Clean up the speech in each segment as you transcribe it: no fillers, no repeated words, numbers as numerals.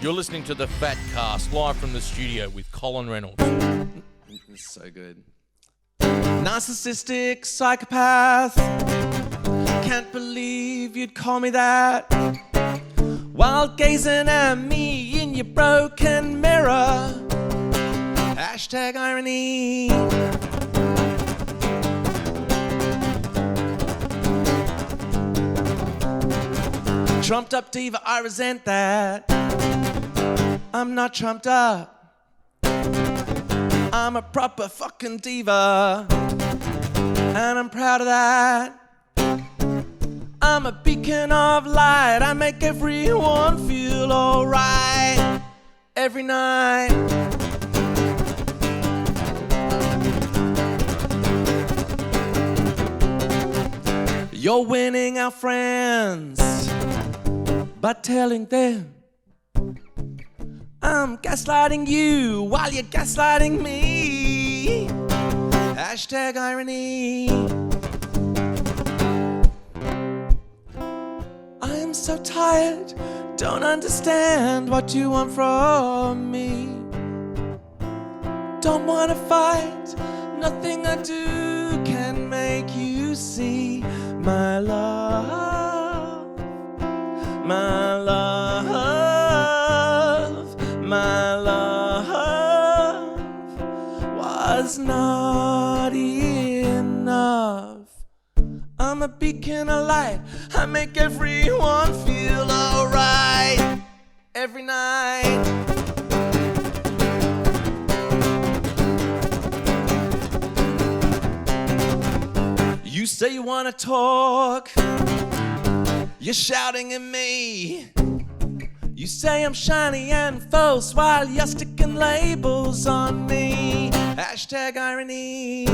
You're listening to the Phatcast, live from the studio with Colin Reynolds. It's so good. Narcissistic psychopath. Can't believe you'd call me that. While gazing at me in your broken mirror. Hashtag irony. Trumped up diva, I resent that. I'm not trumped up. I'm a proper fucking diva, and I'm proud of that. I'm a beacon of light. I make everyone feel alright every night. You're winning our friends by telling them I'm gaslighting you while you're gaslighting me. Hashtag irony. I am so tired, don't understand what you want from me. Don't wanna fight, nothing I do can make you see my love, my love. My love was not enough. I'm a beacon of light. I make everyone feel alright every night. You say you wanna talk, you're shouting at me. You say I'm shiny and false while you're sticking labels on me. Hashtag irony.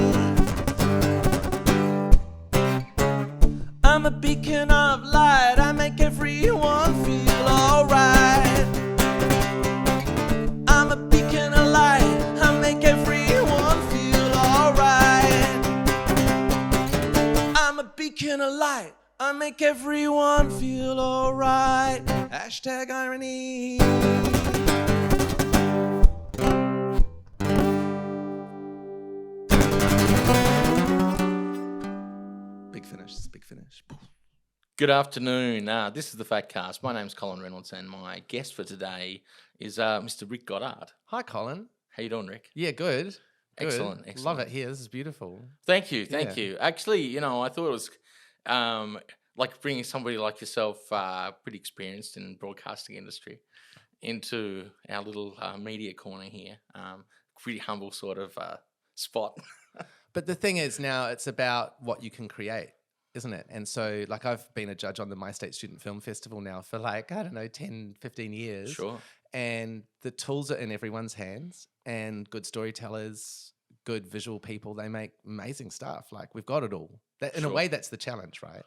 I'm a beacon of light. I make everyone feel alright. I'm a beacon of light. I make everyone feel alright. I'm a beacon of light. I make everyone feel alright. Hashtag irony. Big finish, big finish. Good afternoon. This is the Phatcast. My name's Colin Reynolds, and my guest for today is Mr. Ryk Goddard. Hi, Colin. How you doing, Rick? Yeah, good. Excellent. Love it here. This is beautiful. Thank you. Actually, I thought it was like bringing somebody like yourself, pretty experienced in the broadcasting industry, into our little media corner here. Pretty humble sort of spot. But the thing is now it's about what you can create, isn't it? And so like I've been a judge on the My State Student Film Festival now for 10, 15 years. Sure. And the tools are in everyone's hands, and good storytellers, good visual people, they make amazing stuff. Like we've got it all. In a way, that's the challenge, right?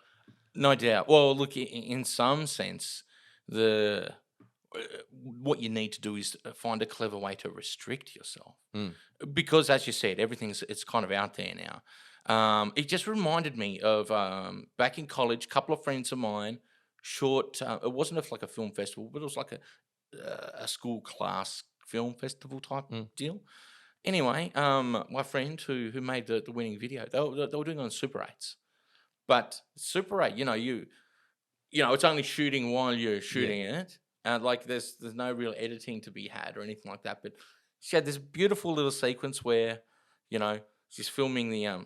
No doubt. Well, look, in some sense, what you need to do is find a clever way to restrict yourself, because, as you said, it's kind of out there now. It just reminded me of back in college, a couple of friends of mine. It wasn't like a film festival, but it was like a school class film festival type deal. Anyway, my friend who made the winning video, they were doing it on Super 8s. But Super 8, it's only shooting while you're shooting it. Like there's no real editing to be had or anything like that. But she had this beautiful little sequence where, she's filming the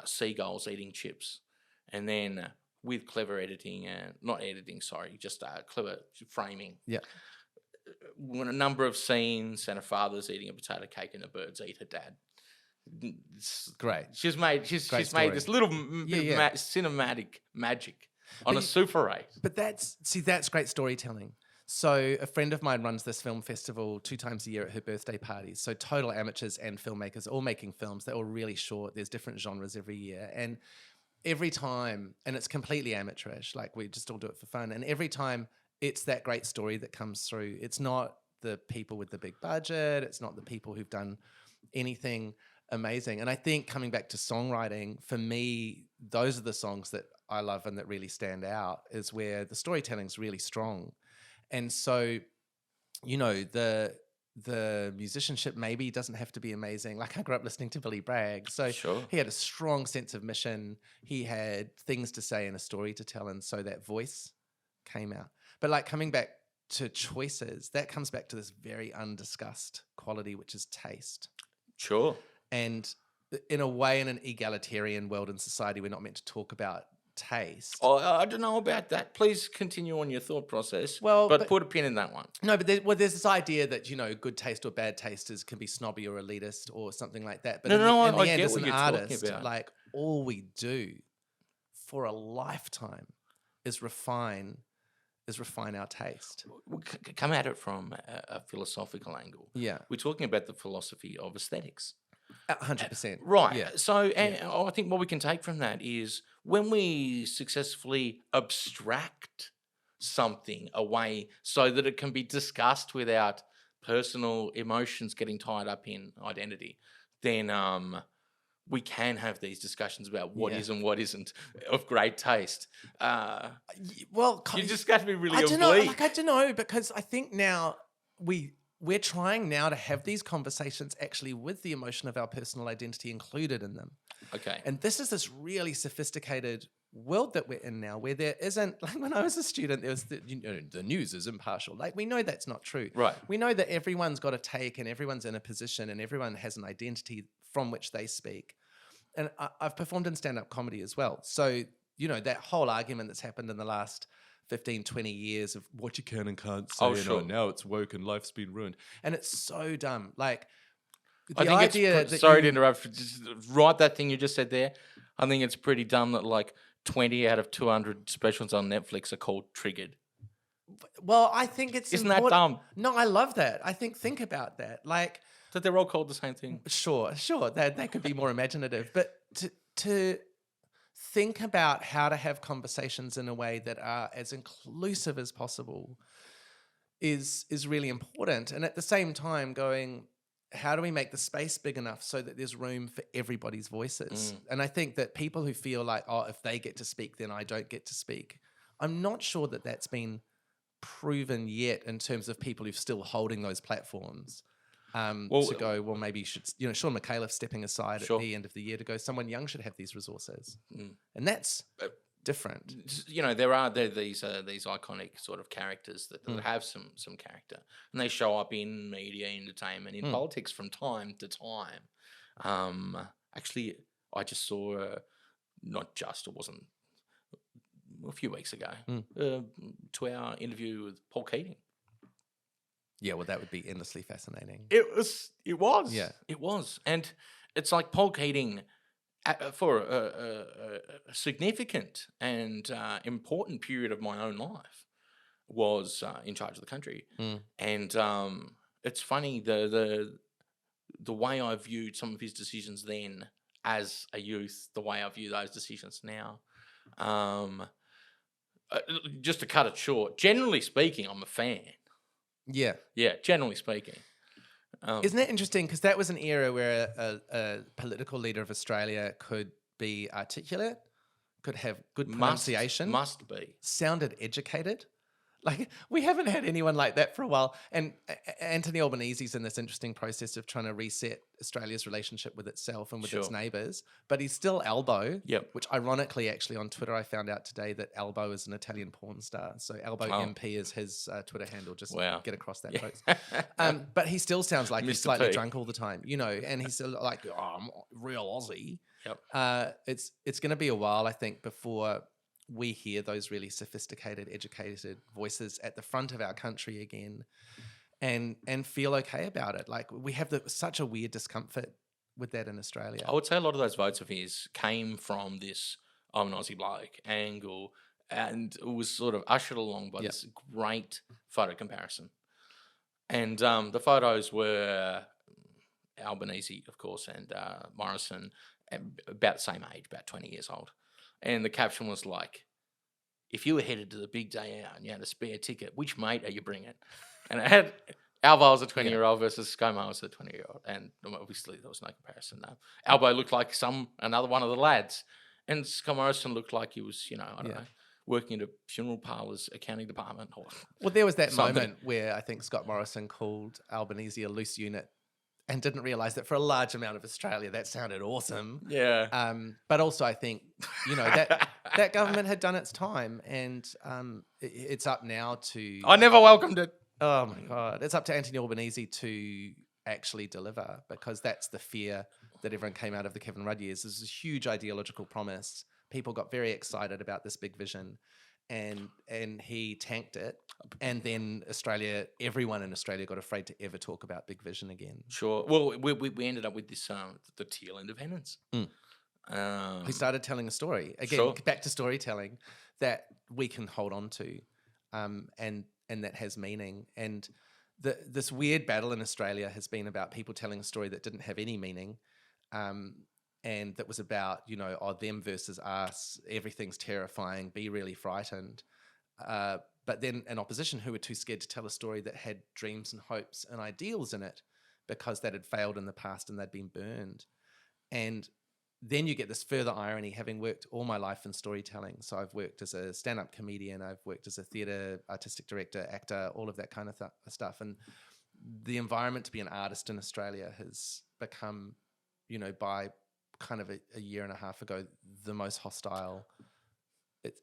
seagulls eating chips, and then with clever editing just clever framing. Yeah. When a number of scenes, and a father's eating a potato cake and the birds eat her dad. It's great. She's made this little cinematic magic on a Super 8. But that's great storytelling. So a friend of mine runs this film festival 2 times a year at her birthday parties. So total amateurs and filmmakers all making films. They're all really short. There's different genres every year. And every time, and it's completely amateurish, like we just all do it for fun. And every time it's that great story that comes through. It's not the people with the big budget. It's not the people who've done anything amazing. And I think coming back to songwriting, for me, those are the songs that I love and that really stand out, is where the storytelling's really strong. And so you know, the musicianship maybe doesn't have to be amazing. Like I grew up listening to Billy Bragg, so Sure. he had a strong sense of mission. He had things to say and a story to tell, and so that voice came out. But like coming back to choices, that comes back to this very undiscussed quality, which is taste. Sure. And in a way, in an egalitarian world and society, we're not meant to talk about taste. Oh, I don't know about that. Please continue on your thought process. Well, but but- put a pin in that one. No, but there's this idea that, you know, good taste or bad taste can be snobby or elitist or something like that. But No, in no, the I end, get as what an you're talking artist, about. like all we do for a lifetime is refine our taste. We'll come at it from a philosophical angle. Yeah, We're talking about the philosophy of aesthetics. 100%. Right. Yeah. So I think what we can take from that is when we successfully abstract something away so that it can be discussed without personal emotions getting tied up in identity, then we can have these discussions about what Yeah. is and what isn't of great taste. Well, You just got to be really I don't know. oblique. Like I don't know, because I think now we're trying now to have these conversations actually with the emotion of our personal identity included in them. Okay. And this is this really sophisticated world that we're in now, where there isn't, like when I was a student, there was the news is impartial. Like we know that's not true. Right. We know that everyone's got a take and everyone's in a position and everyone has an identity from which they speak. And I've performed in stand-up comedy as well. So, you know, that whole argument that's happened in the last 15, 20 years of what you can and can't say. Oh, sure. Now it's woke and life's been ruined. And it's so dumb. Like, the I think idea it's that sorry to you- interrupt. Just write that thing you just said there. I think it's pretty dumb that like 20 out of 200 specials on Netflix are called Triggered. Well, I think it's Isn't that important- dumb? No, I love that. Think about that. Like, That they're all called the same thing. sure, that could be more imaginative, but to think about how to have conversations in a way that are as inclusive as possible is really important. And at the same time, going, how do we make the space big enough so that there's room for everybody's voices? And I think that people who feel like, oh, if they get to speak, then I don't get to speak, I'm not sure that that's been proven yet in terms of people who're still holding those platforms. To go, well, maybe you should, you know, Sean McAuliffe stepping aside Sure. at the end of the year to go, someone young should have these resources. And that's different. You know, there are these iconic sort of characters that have some character, and they show up in media, entertainment, in politics from time to time. Actually, I just saw it wasn't a few weeks ago, 2-hour interview with Paul Keating. Yeah, well, that would be endlessly fascinating. It was. Yeah. It was. And it's like Paul Keating, for a significant and important period of my own life, was in charge of the country. And it's funny, the way I viewed some of his decisions then as a youth, the way I view those decisions now. Just to cut it short, generally speaking, I'm a fan. Yeah. Yeah, generally speaking. Isn't it interesting? Because that was an era where a political leader of Australia could be articulate, could have good pronunciation, Must be. sounded educated. Like, we haven't had anyone like that for a while. And Anthony Albanese's in this interesting process of trying to reset Australia's relationship with itself and with its Sure. neighbours. But he's still Albo, Yep. which ironically, actually, on Twitter, I found out today that Albo is an Italian porn star. So Albo Oh. MP is his Twitter handle. Just Wow. get across that, folks. But he still sounds like he's Mr. slightly P. drunk all the time, you know, and he's still like, oh, I'm real Aussie. Yep. It's going to be a while, I think, before we hear those really sophisticated, educated voices at the front of our country again, and feel okay about it. Like, we have such a weird discomfort with that in Australia. I would say a lot of those votes of his came from this I'm an Aussie bloke angle, and it was sort of ushered along by this great photo comparison. And the photos were Albanese, of course, and Morrison, about the same age, about 20 years old. And the caption was like, if you were headed to the big day out and you had a spare ticket, which mate are you bringing? And it had Albo was a 20-year-old versus ScoMo was a 20-year-old. And obviously there was no comparison there. Albo looked like another one of the lads. And Scott Morrison looked like he was, I don't know, working at a funeral parlour's accounting department. Or Well, there was that something. moment where I think Scott Morrison called Albanese a loose unit and didn't realise that for a large amount of Australia, that sounded awesome. Yeah. But also I think, that government had done its time, and it's up now to... I never welcomed it. Oh my God. It's up to Anthony Albanese to actually deliver, because that's the fear that everyone came out of the Kevin Rudd years. This is a huge ideological promise. People got very excited about this big vision, and he tanked it. And then everyone in Australia got afraid to ever talk about big vision again. Sure. Well, we ended up with this the teal independence. He started telling a story again, Sure. back to storytelling that we can hold on to, and that has meaning. And this weird battle in Australia has been about people telling a story that didn't have any meaning, and that was about them versus us. Everything's terrifying. Be really frightened. But then an opposition who were too scared to tell a story that had dreams and hopes and ideals in it, because that had failed in the past and they'd been burned. And then you get this further irony, having worked all my life in storytelling. So I've worked as a stand-up comedian, I've worked as a theatre artistic director, actor, all of that kind of stuff. And the environment to be an artist in Australia has become, by kind of a year and a half ago, the most hostile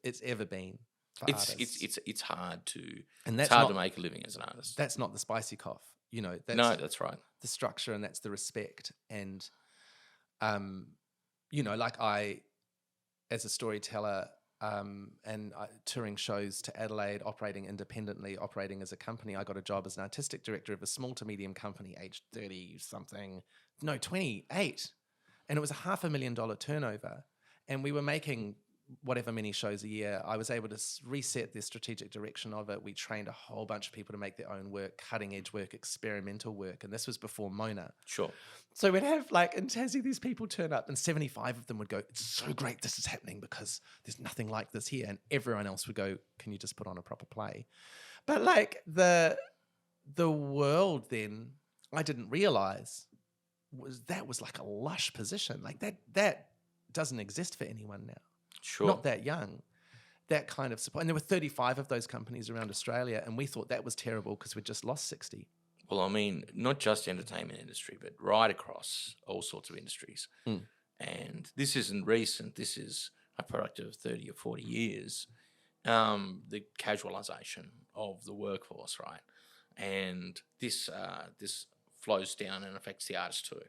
it's ever been. It's hard to to make a living as an artist. That's not the spicy cough, No, that's right. The structure, and that's the respect. And like I, as a storyteller, and touring shows to Adelaide, operating independently, operating as a company, I got a job as an artistic director of a small to medium company, aged 28, and it was a $500,000 turnover, and we were making whatever many shows a year. I was able to reset the strategic direction of it. We trained a whole bunch of people to make their own work, cutting edge work, experimental work. And this was before Mona. Sure. So we'd have in Tassie, these people turn up, and 75 of them would go, "It's so great this is happening because there's nothing like this here." And everyone else would go, "Can you just put on a proper play?" But the world then, I didn't realize was like a lush position. That doesn't exist for anyone now. Sure. Not that young, that kind of support. And there were 35 of those companies around Australia, and we thought that was terrible because we'd just lost 60. Well, I mean, not just entertainment industry, but right across all sorts of industries. And this isn't recent. This is a product of 30 or 40 years. The casualization of the workforce, right? And this flows down and affects the artist too.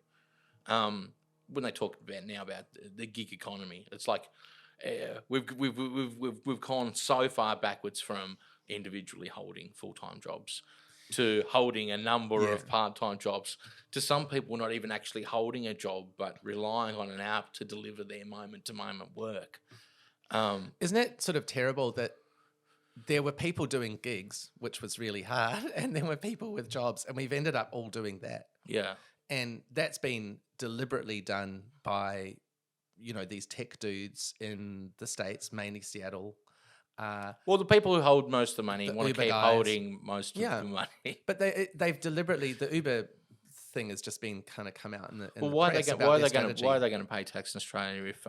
When they talk about the gig economy, it's like we've gone so far backwards from individually holding full-time jobs to holding a number of part-time jobs, to some people not even actually holding a job but relying on an app to deliver their moment-to-moment work. Isn't it sort of terrible that there were people doing gigs, which was really hard, and there were people with jobs, and we've ended up all doing that. Yeah. And that's been deliberately done by, these tech dudes in the States, mainly Seattle. Well, the people who hold most of the money want to Uber keep guys. holding most of the money. But they've deliberately, the Uber thing has just been kind of come out in the Well, why press are about their they strategy. going to pay tax in Australia if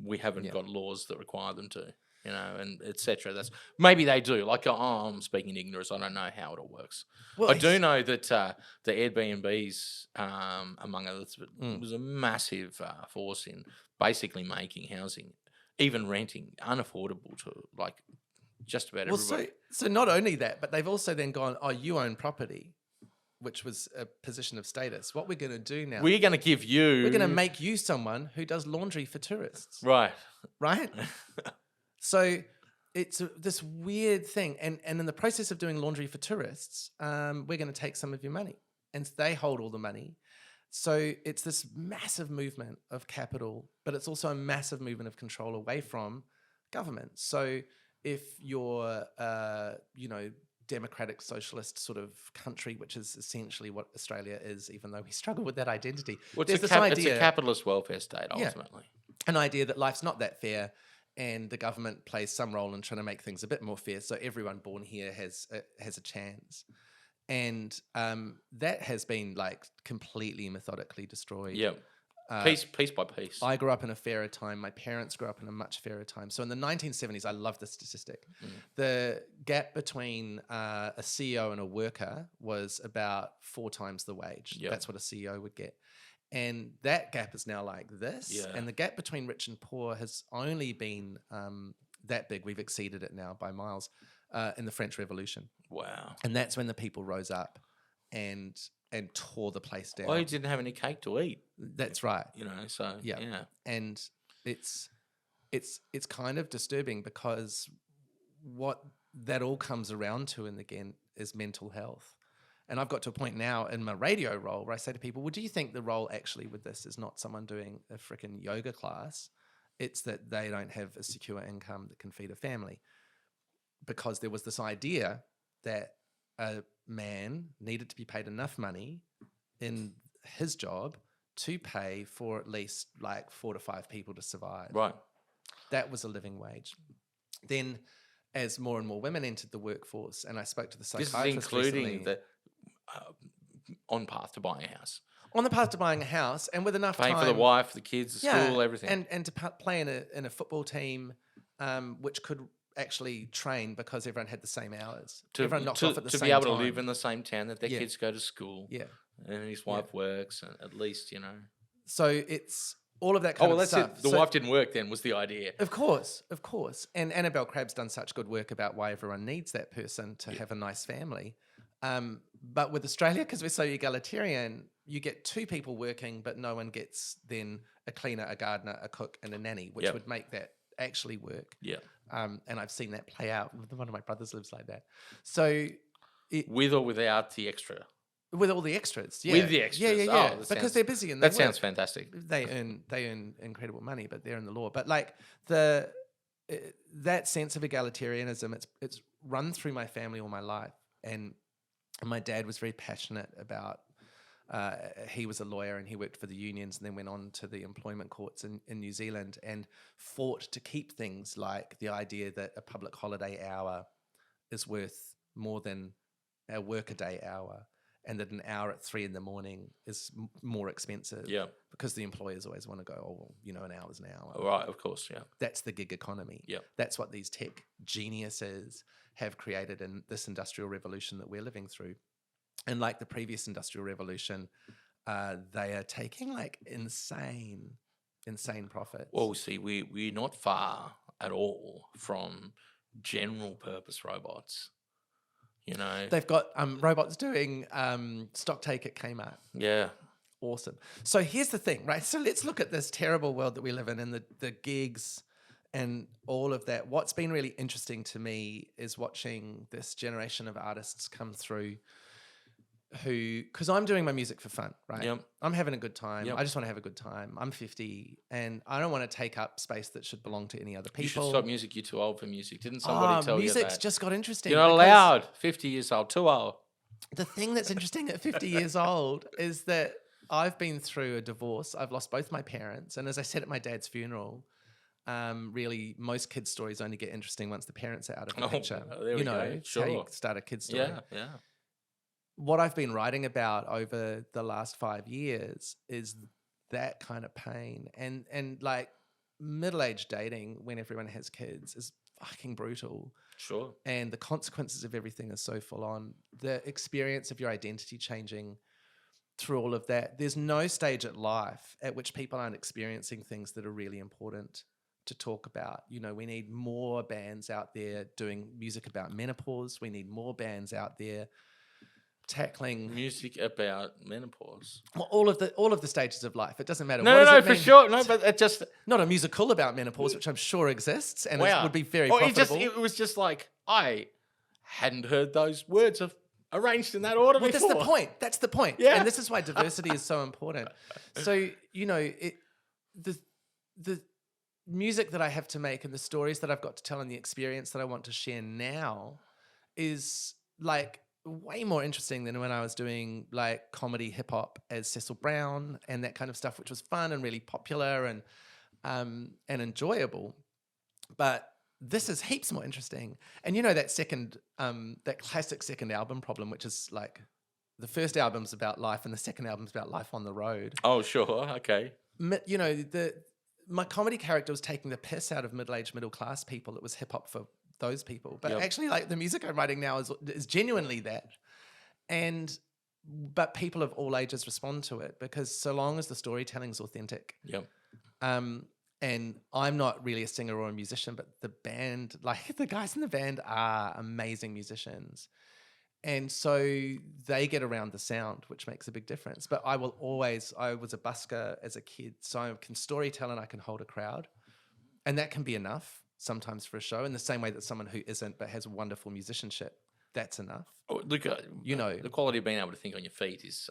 we haven't got laws that require them to? And etc. That's maybe they do. I'm speaking ignorance. I don't know how it all works. Well, I do know that the Airbnbs, among others, was a massive force in basically making housing, even renting, unaffordable to just about everybody. So not only that, but they've also then gone, "Oh, you own property," which was a position of status. What we're going to do now? We're going to give you. We're going to make you someone who does laundry for tourists. Right. So it's this weird thing. And in the process of doing laundry for tourists, we're going to take some of your money. And they hold all the money. So it's this massive movement of capital, but it's also a massive movement of control away from government. So if you're, democratic socialist sort of country, which is essentially what Australia is, even though we struggle with that identity. Well, it's a capitalist welfare state, ultimately. An idea that life's not that fair, and the government plays some role in trying to make things a bit more fair, so everyone born here has a chance. And that has been completely methodically destroyed. Yeah. piece by piece. I grew up in a fairer time. My parents grew up in a much fairer time. So in the 1970s, I love this statistic. The gap between a CEO and a worker was about 4 times the wage. Yep. That's what a CEO would get. And that gap is now like this. Yeah. And the gap between rich and poor has only been that big. We've exceeded it now by miles in the French Revolution. Wow. And that's when the people rose up and tore the place down. Well, he didn't have any cake to eat. That's right. You know, so Yeah. yeah. And it's kind of disturbing because what that all comes around to in the end is mental health. And I've got to a point now in my radio role where I say to people, well, do you think the role actually with this is not someone doing a freaking yoga class? It's that they don't have a secure income that can feed a family. Because there was this idea that a man needed to be paid enough money in his job to pay for at least like 4 to 5 people to survive. Right. That was a living wage. Then as more and more women entered the workforce, and I spoke to the This is psychiatrist including recently, the on path to buying a house, on the path to buying a house, and with enough paying time for the wife, the kids, the school, everything. and to play in a football team, which could actually train because everyone had the same hours. Everyone knocked off at the same time. To be able to live in the same town that their Yeah. kids go to school. Yeah. And his wife works, and at least, you know. So it's all of that kind of that's stuff. it. The wife didn't work then, was the idea. Of course. And Annabelle Crabb's done such good work about why everyone needs that person to have a nice family. But with Australia, because we're so egalitarian, you get 2 people working, but no one gets then a cleaner, a gardener, a cook, and a nanny, which would make that actually work. Yeah. And I've seen that play out. One of my brothers lives like that. So With or without the extra? with all the extras, yeah. With the extras. Yeah. Oh, because they're busy and they that sounds work. fantastic. They earn incredible money, but they're in the law. But like that sense of egalitarianism, it's run through my family all my life, and my dad was very passionate about. He was a lawyer and he worked for the unions and then went on to the employment courts in New Zealand and fought to keep things like the idea that a public holiday hour is worth more than a workaday hour, and that an hour at 3 a.m. is more expensive. Yeah. Because the employers always want to go, oh, well, you know, an hour's an hour. Right, of course, yeah. That's the gig economy. Yeah. That's what these tech geniuses have created in this industrial revolution that we're living through. And like the previous industrial revolution, they are taking like insane profits. Well, see, we're not far at all from general purpose robots. You know, They've got robots doing stock take at Kmart. yeah. Awesome. So here's the thing, right? So let's look at this terrible world that we live in and the gigs and all of that. What's been really interesting to me is watching this generation of artists come through because I'm doing my music for fun, right? Yep. I'm having a good time. Yep. I just want to have a good time. I'm 50 and I don't want to take up space that should belong to any other people. You should stop music. You're too old for music. Didn't somebody tell you that? Music's just got interesting. You're not because allowed. 50 years old. Too old. The thing that's interesting at 50 years old is that I've been through a divorce. I've lost both my parents. And as I said at my dad's funeral, really most kids' stories only get interesting once the parents are out of the picture. There we go. It's how you Sure. start a kid's story. Yeah. What I've been writing about over the last 5 years is that kind of pain. And like middle-aged dating when everyone has kids is fucking brutal. Sure. And the consequences of everything are so full on. The experience of your identity changing through all of that. There's no stage at life at which people aren't experiencing things that are really important to talk about. You know, we need more bands out there doing music about menopause. We need more bands out there tackling Music about menopause. all of the stages of life. It doesn't matter. No, what does it for mean? sure. No, but it just... Not a musical about menopause, which I'm sure exists, and it would be very Or profitable. it was just like, I hadn't heard those words arranged in that order Well, before. that's the point. That's the point. Yeah. And this is why diversity is so important. So, you know, the music that I have to make and the stories that I've got to tell and the experience that I want to share now is like way more interesting than when I was doing like comedy hip hop as Cecil Brown and that kind of stuff, which was fun and really popular and enjoyable. But this is heaps more interesting. And you know that that classic second album problem, which is like the first album's about life and the second album's about life on the road. Oh, sure. Okay. my comedy character was taking the piss out of middle-aged, middle-class people. It was hip hop for those people. But actually, like, the music I'm writing now is genuinely that. But people of all ages respond to it because so long as the storytelling's authentic. Yep. And I'm not really a singer or a musician, but the band, like the guys in the band are amazing musicians. And so they get around the sound, which makes a big difference. But I was a busker as a kid, so I can storytell and I can hold a crowd. And that can be enough sometimes for a show, in the same way that someone who isn't but has wonderful musicianship, that's enough. Oh, look, the quality of being able to think on your feet is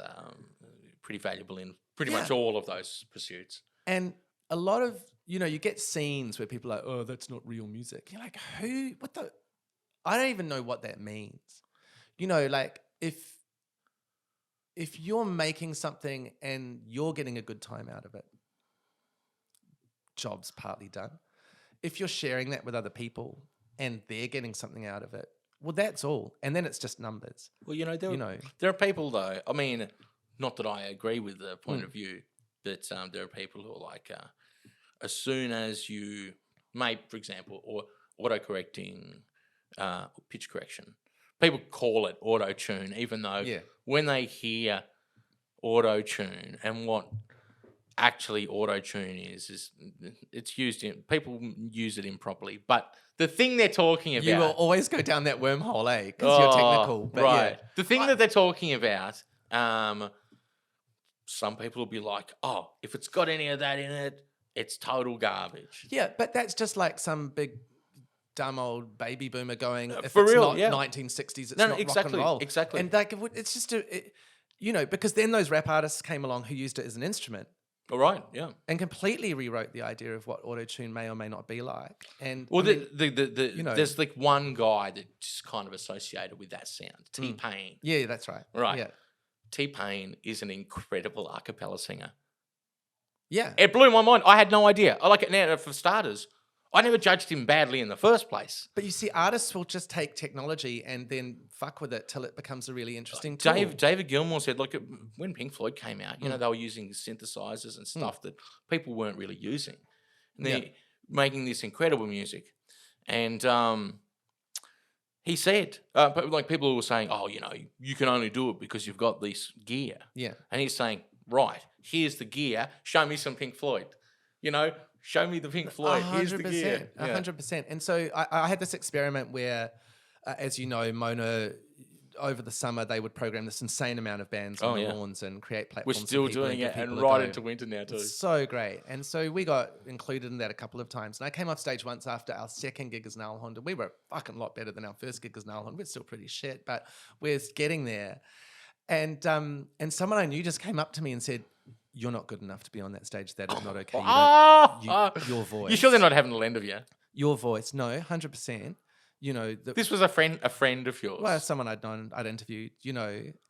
pretty valuable in pretty much all of those pursuits. And a lot of, you get scenes where people are like, oh, that's not real music. You're like, I don't even know what that means. Like if you're making something and you're getting a good time out of it, job's partly done. If you're sharing that with other people and they're getting something out of it, well, that's all. And then it's just numbers. Well, there are people, though, I mean, not that I agree with the point of view, that there are people who are like, as soon as you make, for example, or auto-correcting, pitch correction, people call it auto-tune, even though when they hear auto-tune and what actually auto-tune is it's used in, people use it improperly. But the thing they're talking about... You will always go down that wormhole, eh? Because you're technical. But right. Yeah. The thing that they're talking about, some people will be like, oh, if it's got any of that in it, it's total garbage. Yeah, but that's just like some big... dumb old baby boomer going, if for it's real, not 1960s, it's not exactly, rock and roll. Exactly. And like, it's just because then those rap artists came along who used it as an instrument. All right, yeah. And completely rewrote the idea of what auto-tune may or may not be like. And well, there's like one guy that's kind of associated with that sound, T-Pain. Yeah, that's right. Right. Yeah. T-Pain is an incredible a cappella singer. Yeah. It blew my mind. I had no idea. I like it now, for starters. I never judged him badly in the first place. But you see, artists will just take technology and then fuck with it till it becomes a really interesting tool. David Gilmour said, look, when Pink Floyd came out, they were using synthesizers and stuff that people weren't really using. And they're making this incredible music. And he said, like people were saying, oh, you can only do it because you've got this gear. Yeah. And he's saying, right, here's the gear. Show me some Pink Floyd. Show me the Pink Floyd. 100%, Here's the gear. 100%. And so I had this experiment where, as you know, Mona, over the summer, they would program this insane amount of bands on the lawns and create platforms. We're still doing it, and right into winter now too. It's so great. And so we got included in that a couple of times. And I came off stage once after our second gig as Gnarlhund, and we were a fucking lot better than our first gig as Gnarlhund. We're still pretty shit, but we're getting there. And someone I knew just came up to me and said, you're not good enough to be on that stage. That is not okay. Your voice. You sure they're not having a lend of you? Your voice. No, 100%. This was a friend of yours. Well, someone I'd known, I'd interviewed,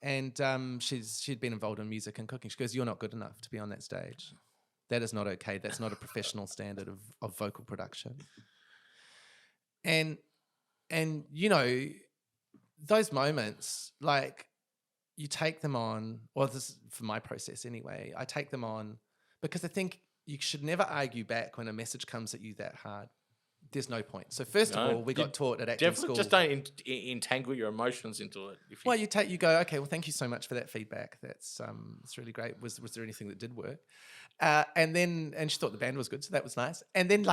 and she'd been involved in music and cooking. She goes, you're not good enough to be on that stage. That is not okay. That's not a professional standard of vocal production. And those moments, like, you take them on, well, this is for my process anyway, I take them on because I think you should never argue back when a message comes at you that hard. There's no point. So first of all, we got taught at acting school. Just don't entangle your emotions into it. You go, okay, well, thank you so much for that feedback. That's it's really great. Was there anything that did work? And she thought the band was good, so that was nice. And then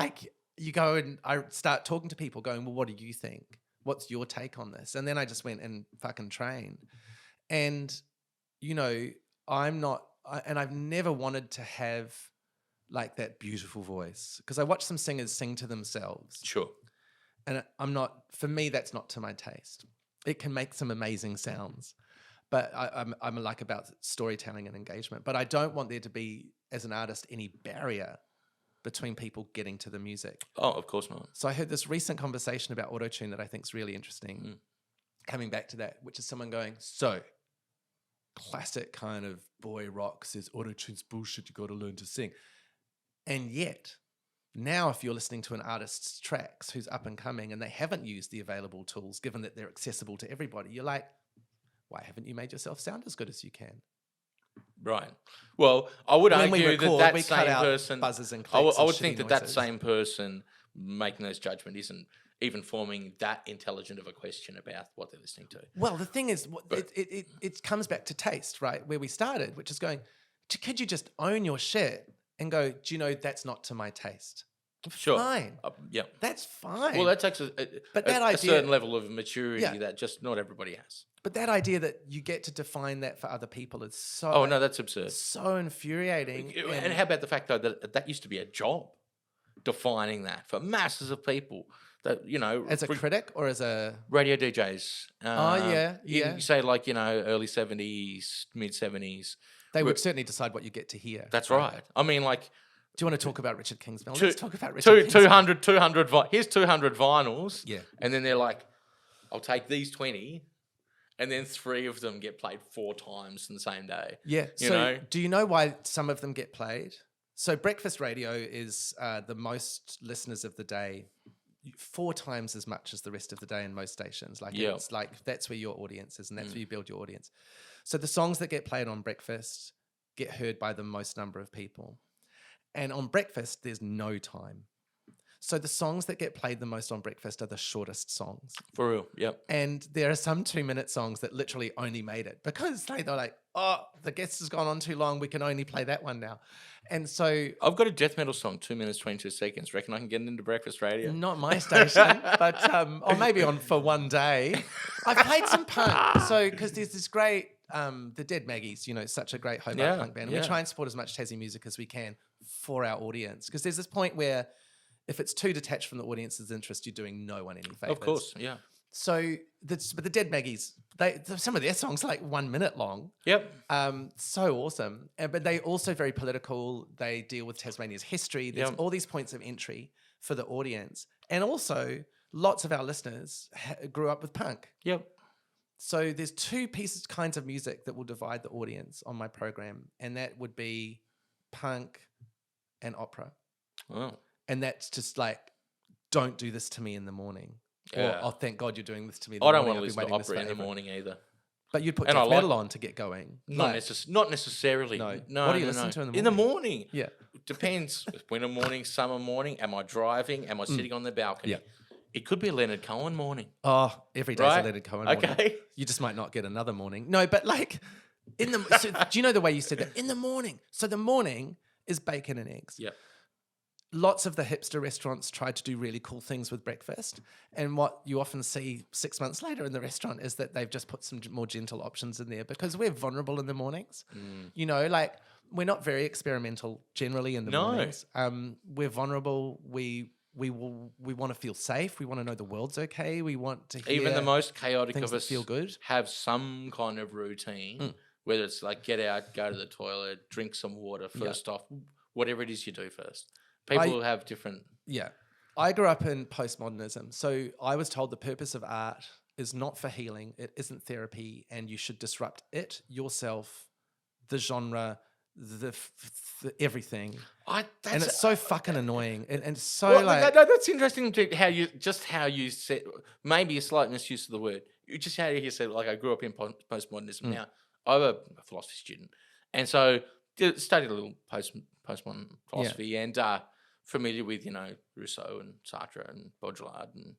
you go and I start talking to people going, well, what do you think? What's your take on this? And then I just went and fucking trained. And, I've never wanted to have like that beautiful voice because I watch some singers sing to themselves. Sure. And for me, that's not to my taste. It can make some amazing sounds, but I'm like about storytelling and engagement, but I don't want there to be, as an artist, any barrier between people getting to the music. Oh, of course not. So I heard this recent conversation about auto-tune that I think is really interesting. Coming back to that, which is someone going, so classic kind of boy rock says auto-tune's bullshit, you got to learn to sing. And yet, now if you're listening to an artist's tracks who's up and coming and they haven't used the available tools, given that they're accessible to everybody, you're like, why haven't you made yourself sound as good as you can? Right. Well, I would When we argue record, that we same cut out person. buzzes and I clicks and would shitty think that noises. same person making those judgments isn't even forming that intelligent of a question about what they're listening to. Well, the thing is, it comes back to taste, right? Where we started, which is going, could you just own your shit and go, do you know, that's not to my taste? Sure. Fine. Yeah. That's fine. Well, that takes But that a idea- certain level of maturity Yeah. that just not everybody has. But that idea that you get to define that for other people is so Oh, no, that's absurd. so infuriating. And how about the fact, though, that used to be a job, defining that for masses of people that, you know... as a critic or as a... radio DJs. yeah. You say like, you know, early 70s, mid 70s. They would certainly decide what you get to hear. That's right. I mean, like... Do you want to talk about Richard Kingsmill? Two- Let's talk about Richard Kingsmill. 200 here's 200 vinyls. Yeah. And then they're like, I'll take these 20, and then 3 of them get played 4 times in the same day. Yeah. You So know? do you know why some of them get played? So breakfast radio is the most listeners of the day, 4 times as much as the rest of the day in most stations. Like Yeah. it's like that's where your audience is, and that's where you build your audience. So the songs that get played on breakfast get heard by the most number of people. And on breakfast, there's no time. So the songs that get played the most on breakfast are the shortest songs. For real, yep. And there are some 2-minute songs that literally only made it because they're like, oh, the guest has gone on too long. We can only play that one now. And so... I've got a death metal song, 2 minutes, 22 seconds. Reckon I can get it into breakfast radio? Not my station, but or maybe on for one day. I've played some punk. So, because there's this great, the Dead Maggies, you know, such a great Hobart punk band. And we try and support as much Tassie music as we can for our audience. Because there's this point where if it's too detached from the audience's interest, you're doing no one any favors. Of course, yeah. So, but the Dead Maggies, some of their songs are like 1 minute long. Yep. So awesome. But they also very political. They deal with Tasmania's history. There's all these points of entry for the audience. And also, lots of our listeners grew up with punk. Yep. So there's 2 kinds of music that will divide the audience on my program. And that would be punk and opera. Oh. And that's just like, don't do this to me in the morning. Yeah. Or, oh, thank God you're doing this to me in the I morning. don't want to I've been listen to waiting this opera in the forever. morning either. But you'd put And I death like- metal on to get going. Not necessarily. No. No. What do you no, listen no. to in the In the morning. Yeah. Depends. Winter morning, summer morning. Am I driving? Am I sitting on the balcony? Yeah. It could be a Leonard Cohen morning. Oh, every day's Right? a Leonard Cohen morning. Okay. You just might not get another morning. No, but like so, do you know the way you said that? In the morning. So the morning is bacon and eggs. Yep. Lots of the hipster restaurants try to do really cool things with breakfast. And what you often see 6 months later in the restaurant is that they've just put some more gentle options in there because we're vulnerable in the mornings. You know, like we're not very experimental generally in the mornings. We're vulnerable. We want to feel safe. We want to know the world's okay. We want to hear Even the most chaotic things of us that feel good. have some kind of routine, whether it's like get out, go to the toilet, drink some water first off, whatever it is you do first. People have different... Yeah. I grew up in postmodernism. So I was told the purpose of art is not for healing. It isn't therapy. And you should disrupt it, yourself, the genre, the everything. And it's so fucking annoying. And so Well, like... that's interesting to how you said, maybe a slight misuse of the word. Just how you said, like, I grew up in postmodernism. Now, I'm a philosophy student. And so studied a little postmodern philosophy and familiar with, you know, Rousseau and Sartre and Baudrillard and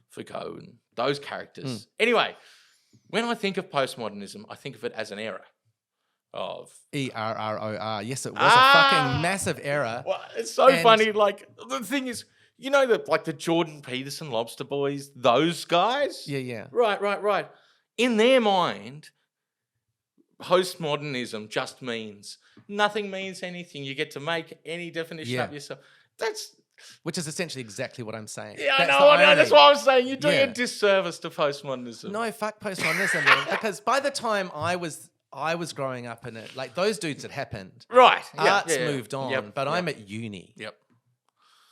Foucault and those characters. Anyway, when I think of postmodernism, I think of it as an era of... ERROR. Yes, it was a fucking massive error. Well, it's so funny. Like, the thing is, you know, the Jordan Peterson Lobster Boys, those guys? Yeah. Right. In their mind, postmodernism just means nothing means anything. You get to make any definition up yourself. Which is essentially exactly what I'm saying. Yeah, That's I know. the That's irony. what I'm saying. You're doing Yeah. a disservice to postmodernism. No, fuck postmodernism, man. Because by the time I was growing up in it, like those dudes had happened. Right. Art's moved on, Yep, but yep. I'm at uni. Yep.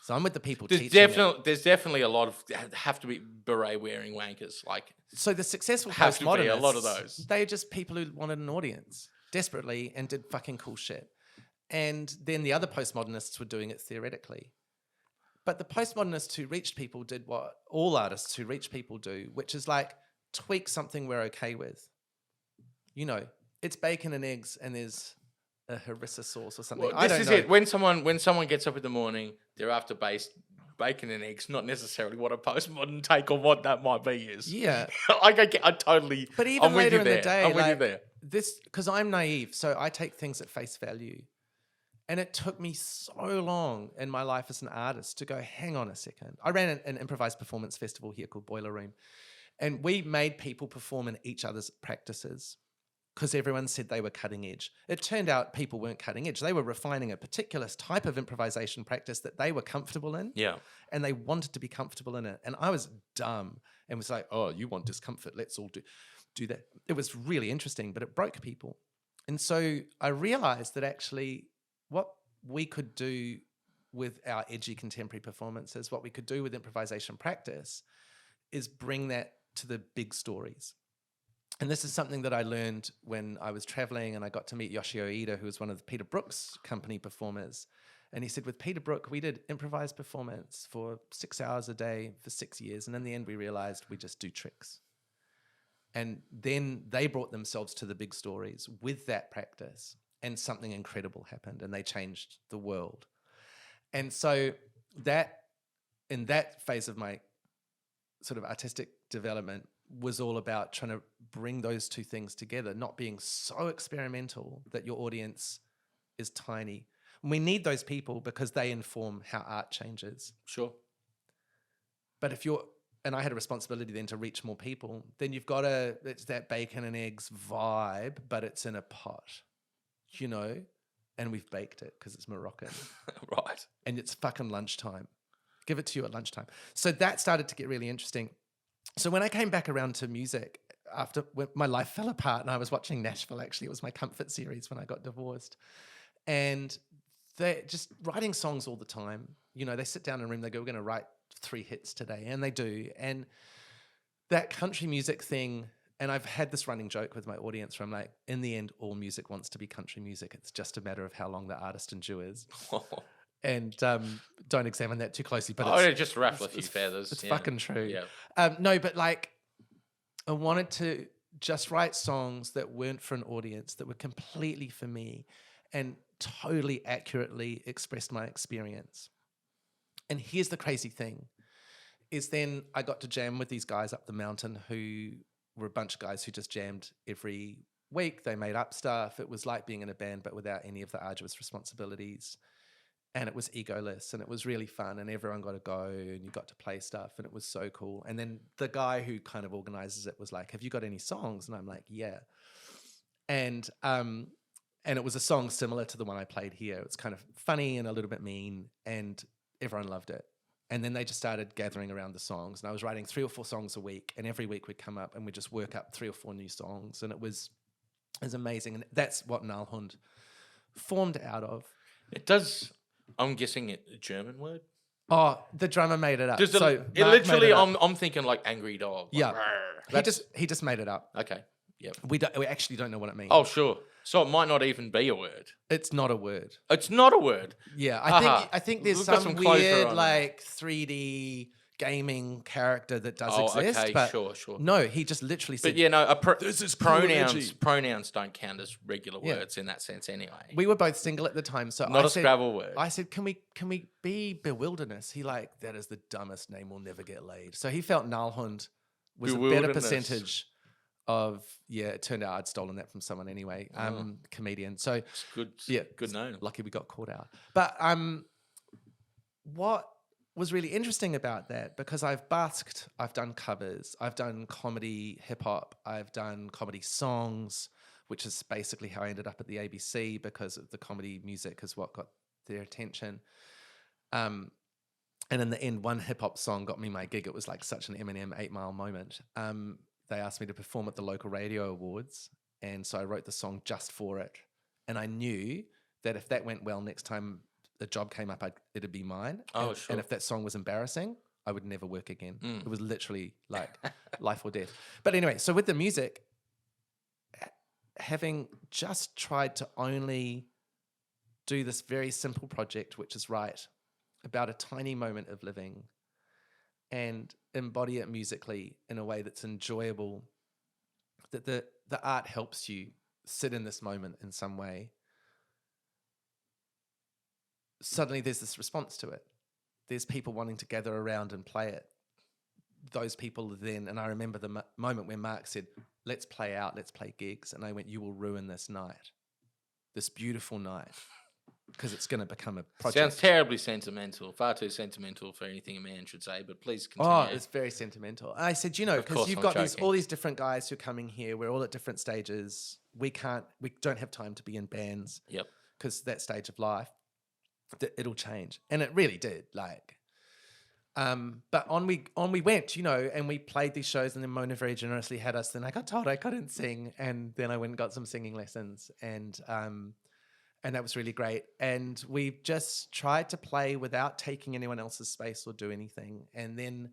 So I'm with the people There's teaching it. definitely a lot of have to be beret wearing wankers. Like, So the successful have to be postmodernists, a lot of those. they're just people who wanted an audience desperately and did fucking cool shit. And then the other postmodernists were doing it theoretically. But the postmodernists who reached people did what all artists who reach people do, which is like tweak something we're okay with. You know, It's bacon and eggs, and there's a harissa sauce or something. Well, I this don't is know. it. When someone gets up in the morning, they're after bacon and eggs, not necessarily what a postmodern take on what that might be is. Yeah. I totally. But even I'm with later you in the there. day, I'm with you like there. this, because I'm naive, so I take things at face value. And it took me so long in my life as an artist to go, hang on a second. I ran an improvised performance festival here called Boiler Room. And we made people perform in each other's practices because everyone said they were cutting edge. It turned out people weren't cutting edge. They were refining a particular type of improvisation practice that they were comfortable in. Yeah. And they wanted to be comfortable in it. And I was dumb and was like, oh, you want discomfort. Let's all do that. It was really interesting, but it broke people. And so I realized that actually what we could do with our edgy contemporary performances, what we could do with improvisation practice is bring that to the big stories. And this is something that I learned when I was traveling and I got to meet Yoshio Ida, who was one of Peter Brook's company performers. And he said, with Peter Brook, we did improvised performance for 6 hours a day for 6 years. And in the end, we realized we just do tricks. And then they brought themselves to the big stories with that practice. And something incredible happened and they changed the world. And so that, in that phase of my sort of artistic development, was all about trying to bring those two things together, not being so experimental that your audience is tiny. And we need those people because they inform how art changes. Sure. But if you're, and I had a responsibility then to reach more people, then you've got it's that bacon and eggs vibe, but it's in a pot. You know, and we've baked it because it's Moroccan. Right. And it's fucking lunchtime. Give it to you at lunchtime. So that started to get really interesting. So when I came back around to music, when my life fell apart and I was watching Nashville, actually, it was my comfort series when I got divorced. And they're just writing songs all the time. You know, they sit down in a room, they go, we're going to write 3 hits today. And they do. And that country music thing, and I've had this running joke with my audience where I'm like, in the end, all music wants to be country music. It's just a matter of how long the artist endures. And don't examine that too closely. But just ruffle a few feathers. It's fucking true. Yeah. No, but like, I wanted to just write songs that weren't for an audience, that were completely for me and totally accurately expressed my experience. And here's the crazy thing, is then I got to jam with these guys up the mountain who were a bunch of guys who just jammed every week. They made up stuff. It was like being in a band, but without any of the arduous responsibilities. And it was egoless and it was really fun and everyone got to go and you got to play stuff and it was so cool. And then the guy who kind of organizes it was like, have you got any songs? And I'm like, yeah. And it was a song similar to the one I played here. It's kind of funny and a little bit mean and everyone loved it. And then they just started gathering around the songs. And I was writing 3 or 4 songs a week. And every week we'd come up and we'd just work up 3 or 4 new songs. And it was amazing. And that's what Gnarlhund formed out of. It does, I'm guessing a German word? Oh, the drummer made it up. It Mark literally, made it up. I'm thinking like angry dog. Like, Yeah. He just made it up. Okay. Yep. We actually don't know what it means. Oh, sure. So it might not even be a word. It's not a word. It's not a word. Yeah, Aha. I think there's We've got some some closure weird on it. like 3D gaming character that does Oh, exist. okay, but sure. no, he just literally said. But you know, This is cool energy. pronouns don't count as regular Yeah. words in that sense anyway. We were both single at the time, so Not I a said, Scrabble word. I said, can we be bewilderness? He like, that is the dumbest name, we'll never get laid. So he felt Gnarlhund was a better Bewilderness. percentage of, it turned out I'd stolen that from someone anyway, comedian. So It's good. yeah, Good name. lucky we got caught out. But what was really interesting about that, because I've busked, I've done covers, I've done comedy hip hop, I've done comedy songs, which is basically how I ended up at the ABC because of the comedy music is what got their attention. And in the end, one hip hop song got me my gig. It was like such an Eminem 8 Mile moment. They asked me to perform at the local radio awards. And so I wrote the song just for it. And I knew that if that went well, next time the job came up, it'd be mine. Oh, and, sure. And if that song was embarrassing, I would never work again. It was literally like life or death. But anyway, so with the music, having just tried to only do this very simple project, which is write about a tiny moment of living and embody it musically in a way that's enjoyable, that the art helps you sit in this moment in some way, suddenly there's this response to it. There's people wanting to gather around and play it. Those people then, and I remember the moment when Mark said, let's play out, let's play gigs. And I went, you will ruin this night, this beautiful night, because it's going to become a project. Sounds terribly sentimental, far too sentimental for anything a man should say, but please continue. Oh, it's very sentimental. I said, because you've got all these different guys who are coming here. We're all at different stages. We don't have time to be in bands. Yep. Because that stage of life, it'll change. And it really did. But on we went, and we played these shows, and then Mona very generously had us. Then I got told I couldn't sing, and then I went and got some singing lessons, and that was really great. And we just tried to play without taking anyone else's space or do anything. And then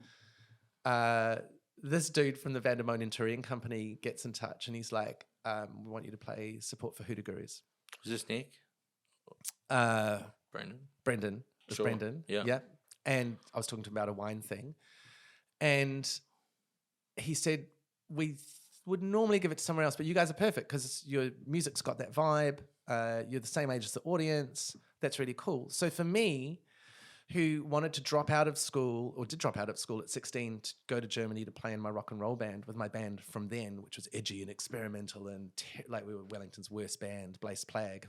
this dude from the Vandermolen Touring Company gets in touch, and he's like, "We want you to play support for Hoodoo Gurus." Was this Nick? Brendan. Sure. Brendan. Yeah. And I was talking to him about a wine thing. And he said, we would normally give it to somewhere else, but you guys are perfect because your music's got that vibe. You're the same age as the audience. That's really cool. So for me, who wanted to drop out of school, or did drop out of school at 16 to go to Germany to play in my rock and roll band with my band from then, which was edgy and experimental and we were Wellington's worst band, Blase Plag.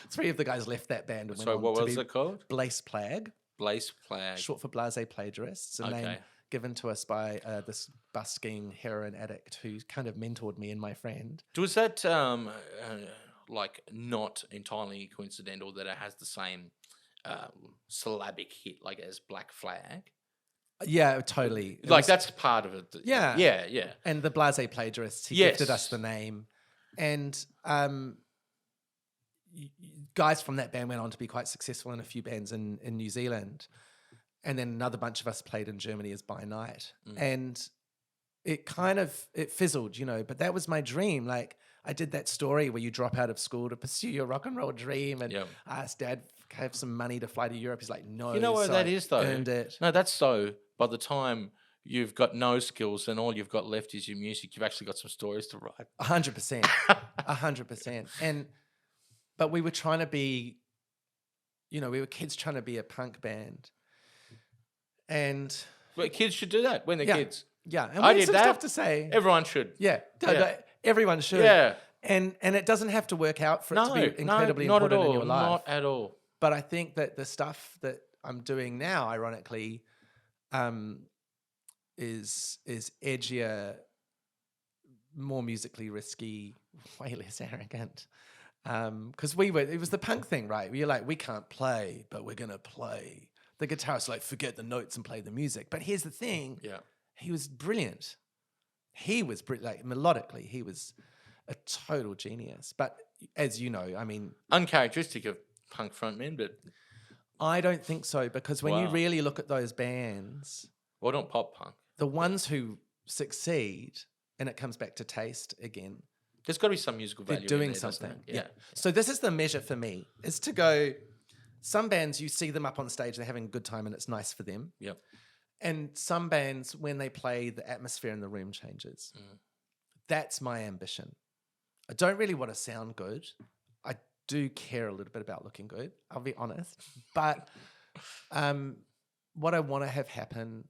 3 of the guys left that band. And Sorry, what was it called? Blase Plag. Blase Plag. Short for Blase Plagiarists. A name given to us by this busking heroin addict who kind of mentored me and my friend. Was that not entirely coincidental that it has the same syllabic hit as Black Flag? Yeah, totally. That's part of it. Yeah. Yeah. And the Blase Plagiarists, he gifted us the name. And guys from that band went on to be quite successful in a few bands in New Zealand. And then another bunch of us played in Germany as By Night. And it fizzled, but that was my dream. I did that story where you drop out of school to pursue your rock and roll dream, and I asked Dad to have some money to fly to Europe. He's like, no. You know what that is, though? Earned it. No, that's so. By the time you've got no skills and all you've got left is your music, you've actually got some stories to write. 100%. 100%. But we were trying to be, we were kids trying to be a punk band. And but kids should do that when they're kids. Yeah. And I we had did some that. stuff to say. Everyone should. Yeah. Everyone should. Yeah. And it doesn't have to work out for it to be incredibly important in your life. Not at all. But I think that the stuff that I'm doing now, ironically, is edgier, more musically risky, way less arrogant. Because it was the punk thing, right? You're like, we can't play, but we're going to play. The guitarist forget the notes and play the music. But here's the thing. Yeah. He was brilliant. He was melodically, he was a total genius. But as you know, uncharacteristic of punk frontmen, but I don't think so, because when you really look at those bands, well, not pop punk, the ones who succeed, and it comes back to taste again. There's got to be some musical value. They're doing something. Yeah. So this is the measure for me: is to go. Some bands, you see them up on stage, they're having a good time, and it's nice for them. Yep. And some bands, when they play, the atmosphere in the room changes. That's my ambition. I don't really want to sound good. I do care a little bit about looking good, I'll be honest. But what I want to have happen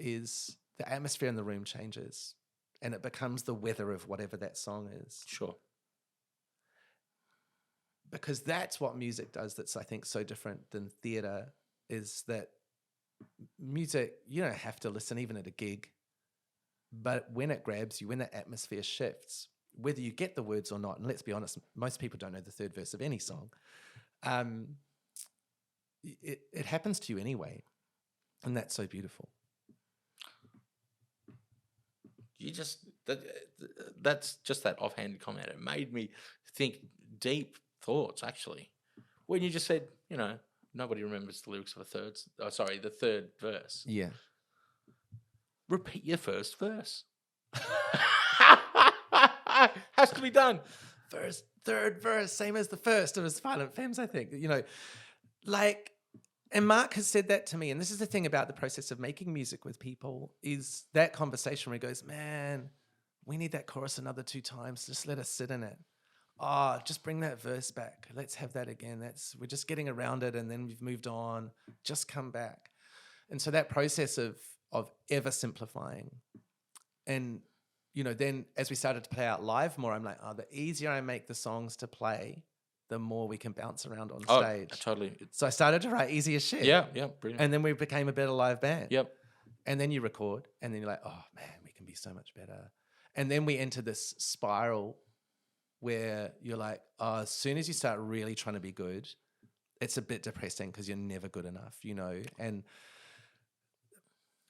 is the atmosphere in the room changes and it becomes the weather of whatever that song is. Sure. Because that's what music does that's, I think, so different than theatre, is that music, you don't have to listen even at a gig, but when it grabs you, when the atmosphere shifts, whether you get the words or not, and let's be honest, most people don't know the third verse of any song, it happens to you anyway, and that's so beautiful. That's just that offhand comment. It made me think deep thoughts, actually, when you just said, nobody remembers the lyrics of the third verse. Yeah. Repeat your first verse. Has to be done. First, third verse, same as the first of his Violent Femmes, I think. And Mark has said that to me. And this is the thing about the process of making music with people, is that conversation where he goes, man, we need that chorus another 2 times. Just let us sit in it. Oh, just bring that verse back. Let's have that again. We're just getting around it, and then we've moved on. Just come back. And so that process of ever simplifying, and then as we started to play out live more, I'm like, the easier I make the songs to play, the more we can bounce around on stage. Totally. So I started to write easier shit. Yeah, brilliant. And then we became a better live band. Yep. And then you record, and then you're like, oh man, we can be so much better. And then we enter this spiral where you're like, as soon as you start really trying to be good, it's a bit depressing because you're never good enough, And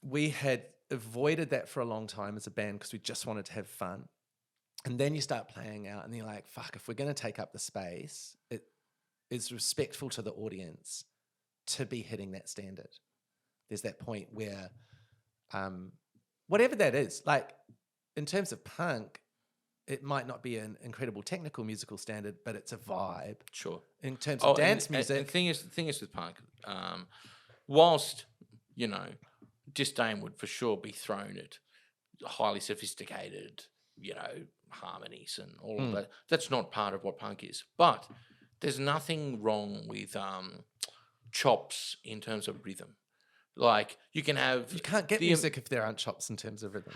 we had avoided that for a long time as a band because we just wanted to have fun. And then you start playing out and you're like, fuck, if we're going to take up the space, it is respectful to the audience to be hitting that standard. There's that point where whatever that is, like in terms of punk, it might not be an incredible technical musical standard, but it's a vibe. Sure. In terms of dance music. And the thing is with punk, whilst, disdain would for sure be thrown at highly sophisticated, harmonies and all of that. That's not part of what punk is. But there's nothing wrong with chops in terms of rhythm. Like you can't get music if there aren't chops in terms of rhythm.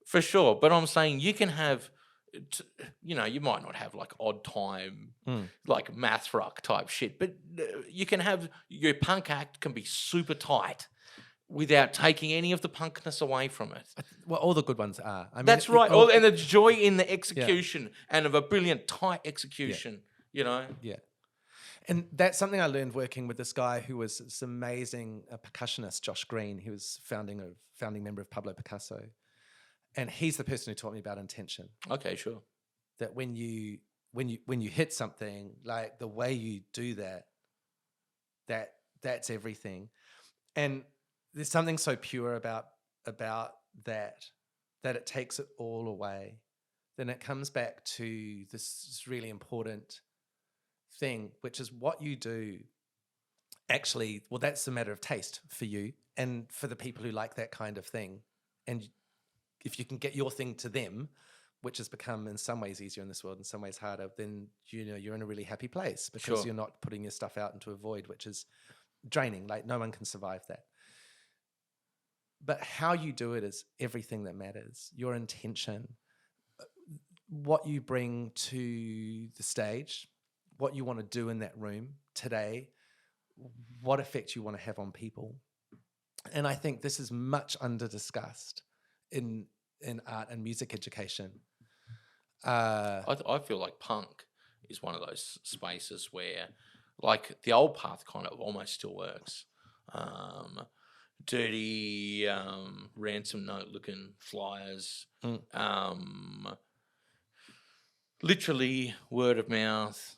For sure. But I'm saying you can have, you might not have like odd time, like math rock type shit, but you can have your punk act can be super tight without taking any of the punkness away from it. Well, all the good ones are. I mean, that's right. And the joy in the execution and of a brilliant tight execution, Yeah. And that's something I learned working with this guy who was this amazing percussionist, Josh Green. He was founding member of Pablo Picasso. And he's the person who taught me about intention. Okay, sure. That when you hit something, like the way you do that's everything. And there's something so pure about that it takes it all away. Then it comes back to this really important thing, which is what you do. Actually, well, that's a matter of taste for you and for the people who like that kind of thing. And if you can get your thing to them, which has become in some ways easier in this world, in some ways harder, then you're in a really happy place because you're not putting your stuff out into a void, which is draining. Like no one can survive that. But how you do it is everything that matters. Your intention, what you bring to the stage, what you want to do in that room today, what effect you want to have on people. And I think this is much under-discussed in art and music education. I feel like punk is one of those spaces where, like, the old path kind of almost still works. Dirty, ransom note-looking flyers, literally word of mouth,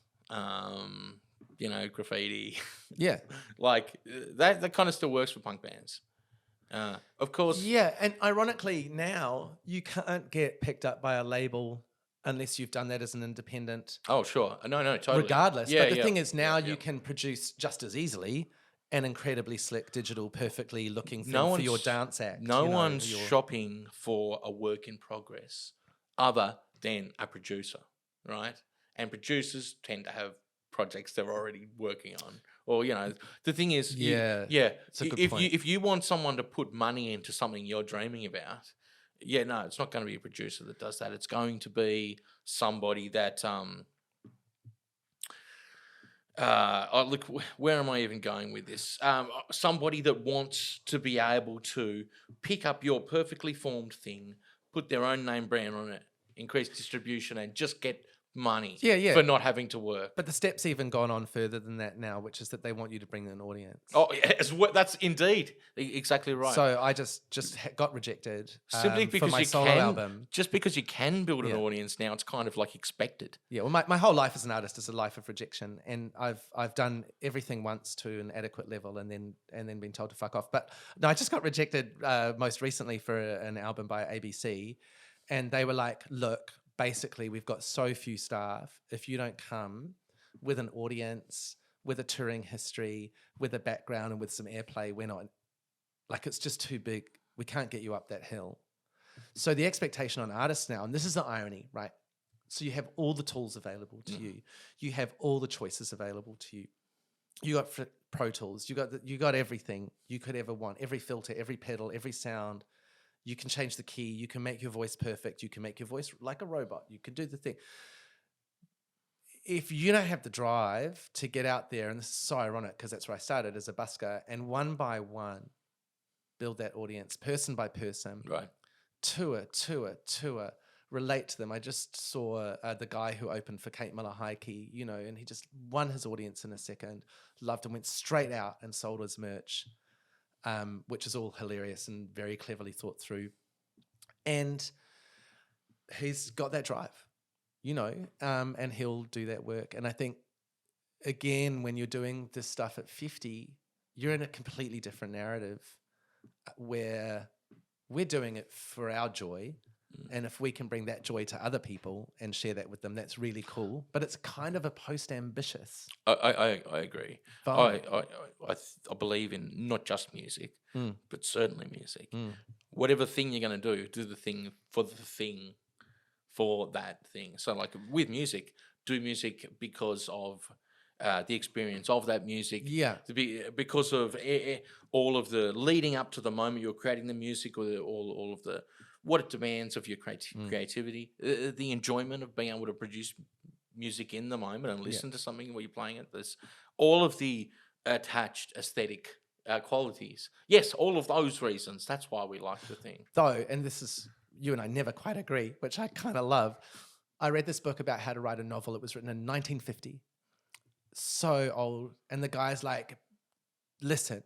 graffiti. Yeah. Like, that kind of still works for punk bands. Of course. Yeah, and ironically now, you can't get picked up by a label unless you've done that as an independent. Oh, sure. No, totally. Regardless. But the thing is now you can produce just as easily an incredibly slick digital, perfectly looking thing for your dance act. No one's shopping for a work in progress other than a producer, right? And producers tend to have projects they're already working on. Or, the thing is, it's a good point. If you want someone to put money into something you're dreaming about, it's not going to be a producer that does that. It's going to be somebody that, look, where am I even going with this? Somebody that wants to be able to pick up your perfectly formed thing, put their own name brand on it, increase distribution, and just get money for not having to work. But the step's even gone on further than that now, which is that they want you to bring an audience. Oh, yes, that's indeed exactly right. So I just got rejected simply because for my you solo album. Just because you can build an audience now, it's kind of like expected. Yeah, well, my whole life as an artist is a life of rejection, and I've done everything once to an adequate level, and then been told to fuck off. But no, I just got rejected most recently for an album by ABC, and they were like, "Look, basically, we've got so few staff. If you don't come with an audience, with a touring history, with a background, and with some airplay, we're not, like, it's just too big. We can't get you up that hill." So the expectation on artists now, and this is the irony, right? So you have all the tools available to you. You have all the choices available to you. You got Pro Tools. You got everything you could ever want. Every filter, every pedal, every sound. You can change the key. You can make your voice perfect. You can make your voice like a robot. You can do the thing. If you don't have the drive to get out there, and this is so ironic because that's where I started as a busker, and one by one build that audience, person by person, Right. tour, relate to them. I just saw the guy who opened for Kate Miller-Heidke, and he just won his audience in a second, loved him, went straight out and sold his merch, which is all hilarious and very cleverly thought through. And he's got that drive, and he'll do that work. And I think, again, when you're doing this stuff at 50, you're in a completely different narrative where we're doing it for our joy. And if we can bring that joy to other people and share that with them, that's really cool. But it's kind of a post-ambitious. I agree. I believe in not just music, but certainly music. Whatever thing you're going to do the thing for that thing. So like with music, do music because of the experience of that music. Yeah. Because of all of the leading up to the moment you're creating the music, or all of the what it demands of your creativity, the enjoyment of being able to produce music in the moment and listen to something while you're playing it. There's all of the attached aesthetic qualities. Yes, all of those reasons. That's why we like the thing. Though, and this is, you and I never quite agree, which I kind of love. I read this book about how to write a novel. It was written in 1950. So old. And the guy's like, listen,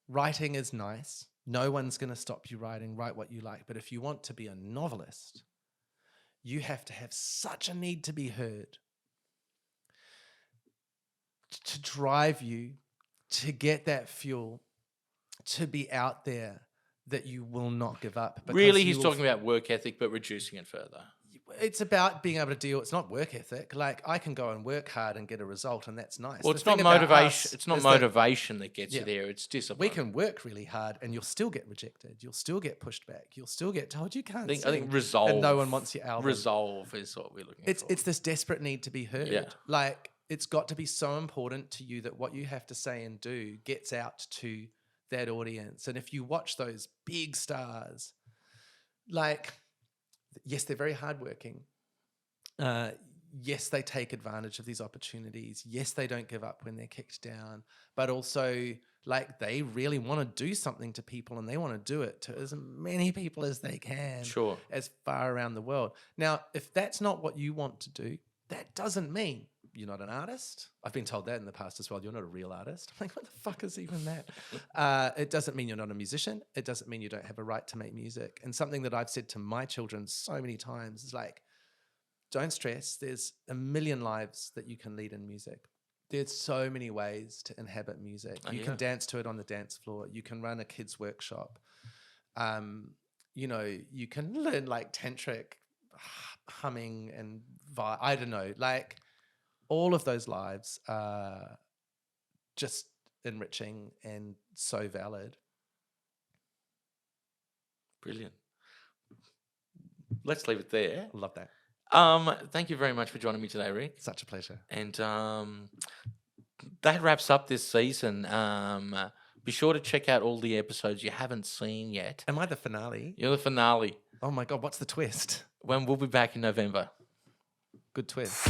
writing is nice. No one's going to stop you writing. Write what you like. But if you want to be a novelist, you have to have such a need to be heard to drive you, to get that fuel, to be out there, that you will not give up. Really, he's talking about work ethic, but reducing it further. It's about being able to deal. It's not work ethic. Like, I can go and work hard and get a result, and that's nice. Well, it's not motivation. It's not motivation that gets you there. It's discipline. We can work really hard, and you'll still get rejected. You'll still get pushed back. You'll still get told you can't. I think resolve. And no one wants your album. Resolve is what we're looking for. It's this desperate need to be heard. Yeah. Like, it's got to be so important to you that what you have to say and do gets out to that audience. And if you watch those big stars, like, yes, they're very hardworking. Yes, they take advantage of these opportunities. Yes, they don't give up when they're kicked down. But also, like, they really want to do something to people, and they want to do it to as many people as they can. Sure. As far around the world. Now, if that's not what you want to do, that doesn't mean you're not an artist. I've been told that in the past as well. You're not a real artist. I'm like, what the fuck is even that? It doesn't mean you're not a musician. It doesn't mean you don't have a right to make music. And something that I've said to my children so many times is like, don't stress. There's a million lives that you can lead in music. There's so many ways to inhabit music. You can dance to it on the dance floor. You can run a kids' workshop. You can learn like tantric humming and I don't know, like all of those lives are just enriching and so valid. Brilliant. Let's leave it there. I love that. Thank you very much for joining me today, Ryk. Such a pleasure. And that wraps up this season. Be sure to check out all the episodes you haven't seen yet. Am I the finale? You're the finale. Oh my God, what's the twist? When we'll be back in November. Good twist.